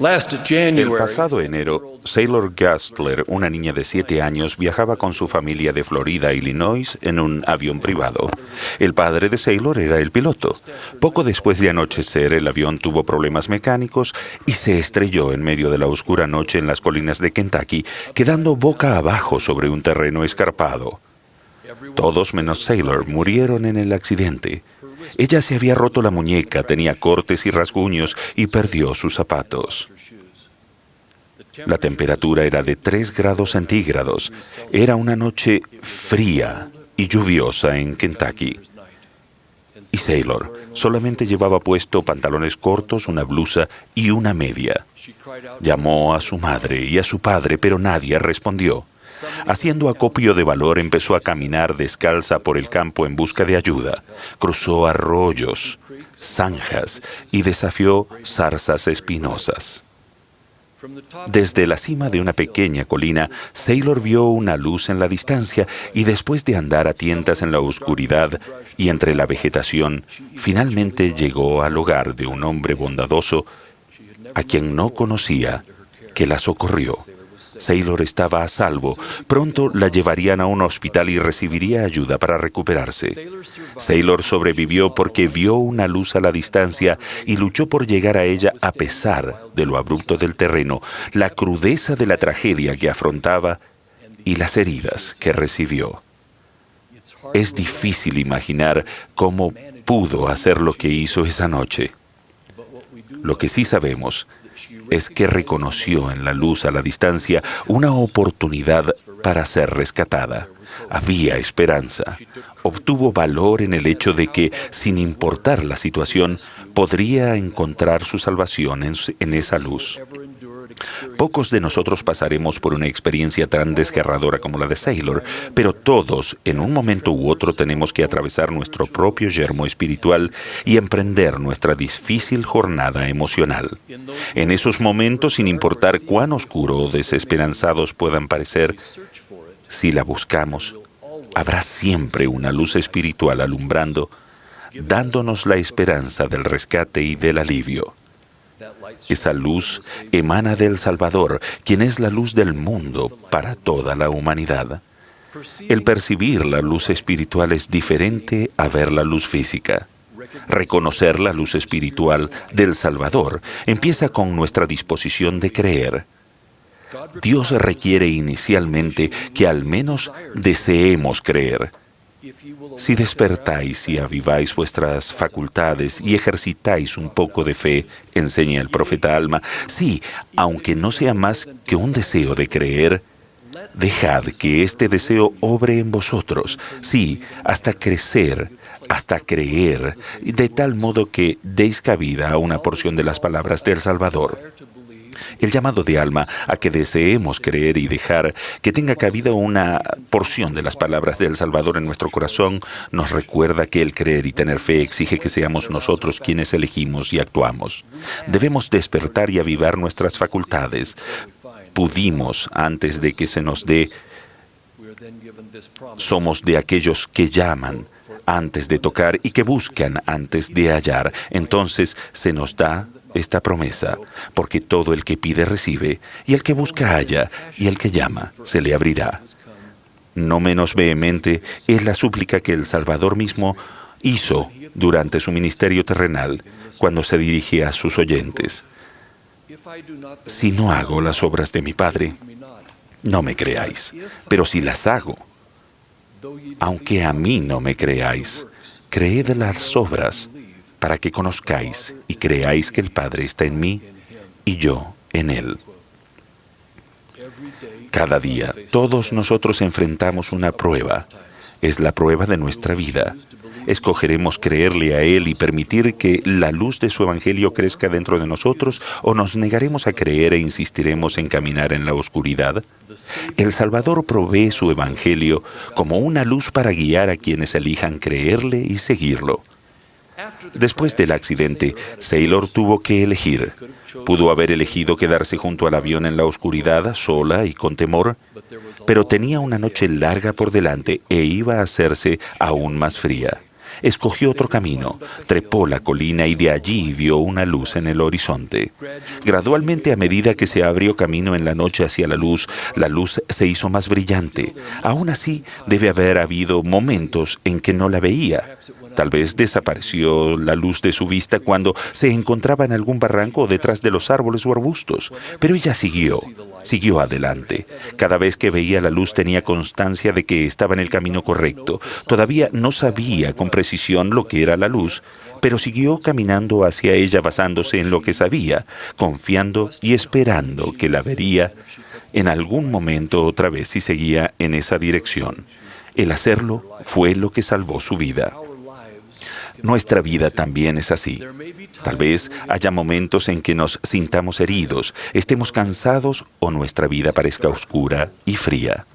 El pasado enero, Sailor Gastler, una niña de 7 años, viajaba con su familia de Florida a Illinois en un avión privado. El padre de Sailor era el piloto. Poco después de anochecer, el avión tuvo problemas mecánicos y se estrelló en medio de la oscura noche en las colinas de Kentucky, quedando boca abajo sobre un terreno escarpado. Todos menos Sailor murieron en el accidente. Ella se había roto la muñeca, tenía cortes y rasguños y perdió sus zapatos. La temperatura era de 3 grados centígrados. Era una noche fría y lluviosa en Kentucky. Y Sailor solamente llevaba puesto pantalones cortos, una blusa y una media. Llamó a su madre y a su padre, pero nadie respondió. Haciendo acopio de valor, empezó a caminar descalza por el campo en busca de ayuda. Cruzó arroyos, zanjas y desafió zarzas espinosas. Desde la cima de una pequeña colina, Sailor vio una luz en la distancia y después de andar a tientas en la oscuridad y entre la vegetación, finalmente llegó al hogar de un hombre bondadoso a quien no conocía, que la socorrió. Sailor estaba a salvo. Pronto la llevarían a un hospital y recibiría ayuda para recuperarse. Sailor sobrevivió porque vio una luz a la distancia y luchó por llegar a ella a pesar de lo abrupto del terreno, la crudeza de la tragedia que afrontaba y las heridas que recibió. Es difícil imaginar cómo pudo hacer lo que hizo esa noche. Lo que sí sabemos es que reconoció en la luz a la distancia una oportunidad para ser rescatada. Había esperanza. Obtuvo valor en el hecho de que, sin importar la situación, podría encontrar su salvación en esa luz. Pocos de nosotros pasaremos por una experiencia tan desgarradora como la de Sailor, pero todos, en un momento u otro, tenemos que atravesar nuestro propio yermo espiritual y emprender nuestra difícil jornada emocional. En esos momentos, sin importar cuán oscuro o desesperanzados puedan parecer, si la buscamos, habrá siempre una luz espiritual alumbrando, dándonos la esperanza del rescate y del alivio. Esa luz emana del Salvador, quien es la luz del mundo para toda la humanidad. El percibir la luz espiritual es diferente a ver la luz física. Reconocer la luz espiritual del Salvador empieza con nuestra disposición de creer. Dios requiere inicialmente que al menos deseemos creer. Si despertáis y aviváis vuestras facultades y ejercitáis un poco de fe, enseña el profeta Alma, sí, aunque no sea más que un deseo de creer, dejad que este deseo obre en vosotros, sí, hasta crecer, hasta creer, de tal modo que deis cabida a una porción de las palabras del Salvador. El llamado de Alma a que deseemos creer y dejar que tenga cabida una porción de las palabras del Salvador en nuestro corazón nos recuerda que el creer y tener fe exige que seamos nosotros quienes elegimos y actuamos. Debemos despertar y avivar nuestras facultades. Pudimos antes de que se nos dé. Somos de aquellos que llaman antes de tocar y que buscan antes de hallar. Entonces se nos da esta promesa, porque todo el que pide recibe, y el que busca halla, y el que llama se le abrirá. No menos vehemente es la súplica que el Salvador mismo hizo durante su ministerio terrenal, cuando se dirigía a sus oyentes. Si no hago las obras de mi Padre, no me creáis, pero si las hago, aunque a mí no me creáis, creed las obras, para que conozcáis y creáis que el Padre está en mí y yo en Él. Cada día, todos nosotros enfrentamos una prueba. Es la prueba de nuestra vida. ¿Escogeremos creerle a Él y permitir que la luz de su Evangelio crezca dentro de nosotros, o nos negaremos a creer e insistiremos en caminar en la oscuridad? El Salvador provee su Evangelio como una luz para guiar a quienes elijan creerle y seguirlo. Después del accidente, Sailor tuvo que elegir. Pudo haber elegido quedarse junto al avión en la oscuridad, sola y con temor, pero tenía una noche larga por delante e iba a hacerse aún más fría. Escogió otro camino, trepó la colina y de allí vio una luz en el horizonte. Gradualmente, a medida que se abrió camino en la noche hacia la luz se hizo más brillante. Aún así, debe haber habido momentos en que no la veía. Tal vez desapareció la luz de su vista cuando se encontraba en algún barranco o detrás de los árboles o arbustos. Pero ella siguió adelante. Cada vez que veía la luz tenía constancia de que estaba en el camino correcto. Todavía no sabía con precisión lo que era la luz, pero siguió caminando hacia ella basándose en lo que sabía, confiando y esperando que la vería en algún momento otra vez si seguía en esa dirección. El hacerlo fue lo que salvó su vida. Nuestra vida también es así. Tal vez haya momentos en que nos sintamos heridos, estemos cansados o nuestra vida parezca oscura y fría.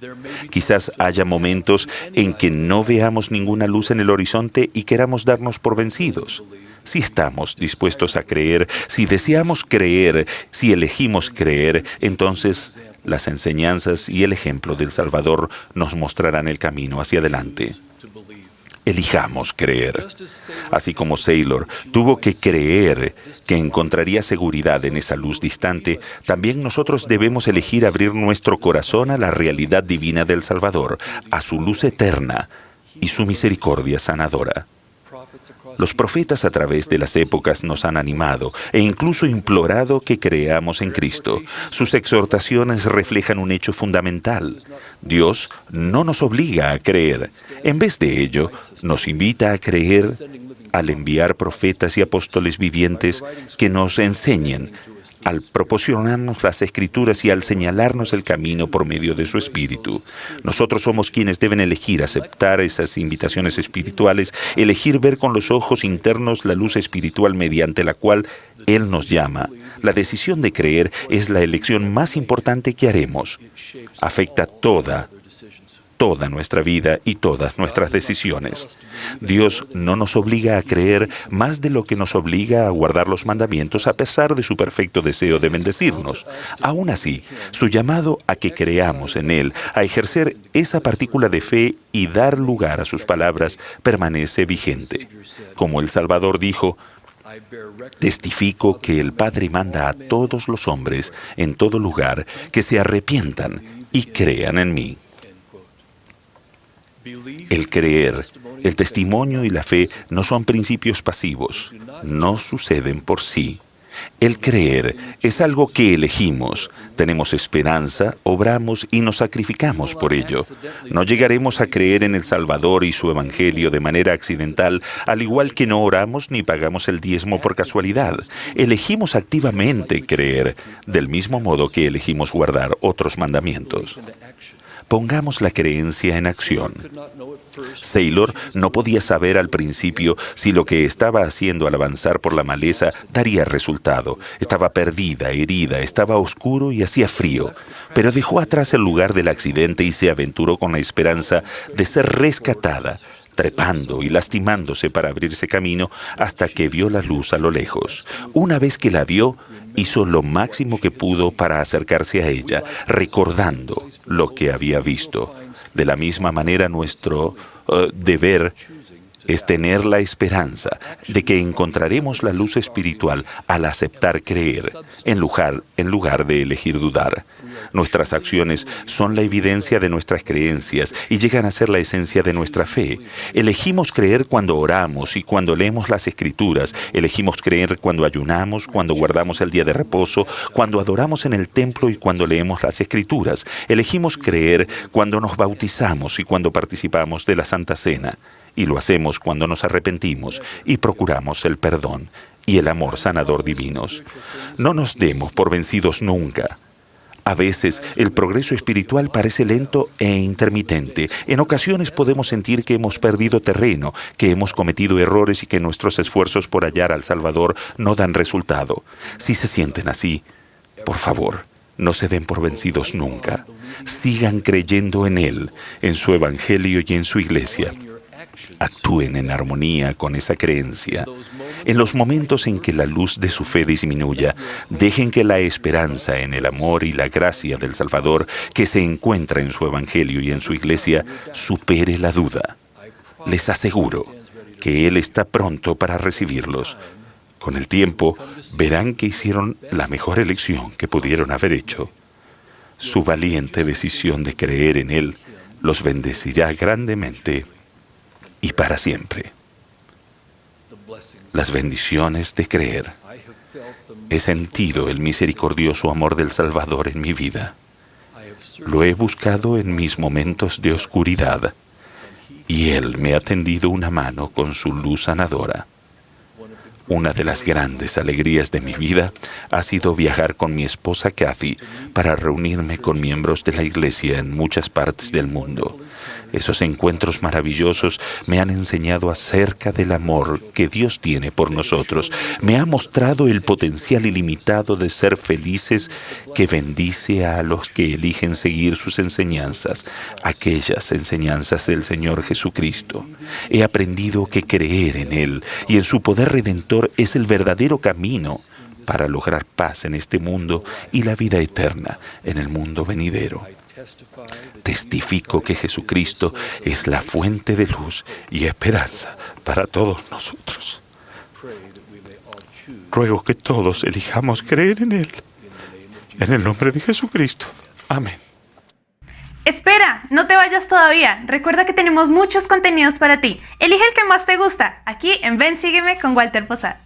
Quizás haya momentos en que no veamos ninguna luz en el horizonte y queramos darnos por vencidos. Si estamos dispuestos a creer, si deseamos creer, si elegimos creer, entonces las enseñanzas y el ejemplo del Salvador nos mostrarán el camino hacia adelante. Elijamos creer. Así como Sailor tuvo que creer que encontraría seguridad en esa luz distante, también nosotros debemos elegir abrir nuestro corazón a la realidad divina del Salvador, a su luz eterna y su misericordia sanadora. Los profetas a través de las épocas nos han animado e incluso implorado que creamos en Cristo. Sus exhortaciones reflejan un hecho fundamental. Dios no nos obliga a creer. En vez de ello, nos invita a creer al enviar profetas y apóstoles vivientes que nos enseñen, al proporcionarnos las Escrituras y al señalarnos el camino por medio de su Espíritu. Nosotros somos quienes deben elegir aceptar esas invitaciones espirituales, elegir ver con los ojos internos la luz espiritual mediante la cual Él nos llama. La decisión de creer es la elección más importante que haremos. Afecta toda nuestra vida y todas nuestras decisiones. Dios no nos obliga a creer más de lo que nos obliga a guardar los mandamientos a pesar de su perfecto deseo de bendecirnos. Aún así, su llamado a que creamos en Él, a ejercer esa partícula de fe y dar lugar a sus palabras, permanece vigente. Como el Salvador dijo: testifico que el Padre manda a todos los hombres en todo lugar que se arrepientan y crean en mí. El creer, el testimonio y la fe no son principios pasivos, no suceden por sí. El creer es algo que elegimos, tenemos esperanza, obramos y nos sacrificamos por ello. No llegaremos a creer en el Salvador y su Evangelio de manera accidental, al igual que no oramos ni pagamos el diezmo por casualidad. Elegimos activamente creer, del mismo modo que elegimos guardar otros mandamientos. Pongamos la creencia en acción. Sailor no podía saber al principio si lo que estaba haciendo al avanzar por la maleza daría resultado. Estaba perdida, herida, estaba oscuro y hacía frío. Pero dejó atrás el lugar del accidente y se aventuró con la esperanza de ser rescatada, trepando y lastimándose para abrirse camino hasta que vio la luz a lo lejos. Una vez que la vio, hizo lo máximo que pudo para acercarse a ella, recordando lo que había visto. De la misma manera, nuestro deber es tener la esperanza de que encontraremos la luz espiritual al aceptar creer, en lugar de elegir dudar. Nuestras acciones son la evidencia de nuestras creencias y llegan a ser la esencia de nuestra fe. Elegimos creer cuando oramos y cuando leemos las Escrituras. Elegimos creer cuando ayunamos, cuando guardamos el día de reposo, cuando adoramos en el templo y cuando leemos las Escrituras. Elegimos creer cuando nos bautizamos y cuando participamos de la Santa Cena. Y lo hacemos cuando nos arrepentimos y procuramos el perdón y el amor sanador divinos. No nos demos por vencidos nunca. A veces el progreso espiritual parece lento e intermitente. En ocasiones podemos sentir que hemos perdido terreno, que hemos cometido errores y que nuestros esfuerzos por hallar al Salvador no dan resultado. Si se sienten así, por favor, no se den por vencidos nunca. Sigan creyendo en Él, en su Evangelio y en su Iglesia. Actúen en armonía con esa creencia. En los momentos en que la luz de su fe disminuya, dejen que la esperanza en el amor y la gracia del Salvador que se encuentra en su Evangelio y en su Iglesia supere la duda. Les aseguro que Él está pronto para recibirlos. Con el tiempo, verán que hicieron la mejor elección que pudieron haber hecho. Su valiente decisión de creer en Él los bendecirá grandemente y para siempre. Las bendiciones de creer. He sentido el misericordioso amor del Salvador en mi vida. Lo he buscado en mis momentos de oscuridad y Él me ha tendido una mano con su luz sanadora. Una de las grandes alegrías de mi vida ha sido viajar con mi esposa Kathy para reunirme con miembros de la iglesia en muchas partes del mundo. Esos encuentros maravillosos me han enseñado acerca del amor que Dios tiene por nosotros. Me ha mostrado el potencial ilimitado de ser felices que bendice a los que eligen seguir sus enseñanzas, aquellas enseñanzas del Señor Jesucristo. He aprendido que creer en Él y en su poder redentor es el verdadero camino para lograr paz en este mundo y la vida eterna en el mundo venidero. Testifico que Jesucristo es la fuente de luz y esperanza para todos nosotros. Ruego que todos elijamos creer en Él. En el nombre de Jesucristo. Amén. Espera, no te vayas todavía. Recuerda que tenemos muchos contenidos para ti. Elige el que más te gusta, aquí en Ven, Sígueme con Walter Posada.